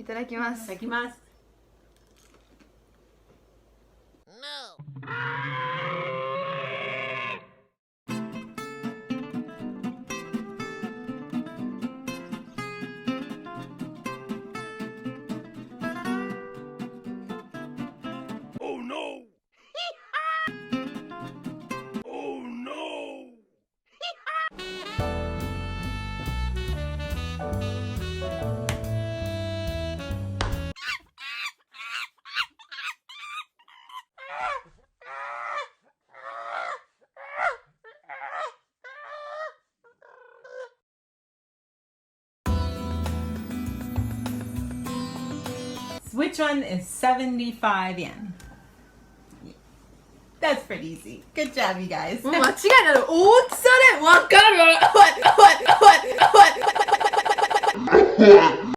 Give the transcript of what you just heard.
ただきます。いただきます。Which one is 75 yen? That's pretty easy. Good job, you guys. もう間違いない。大きさでわかる。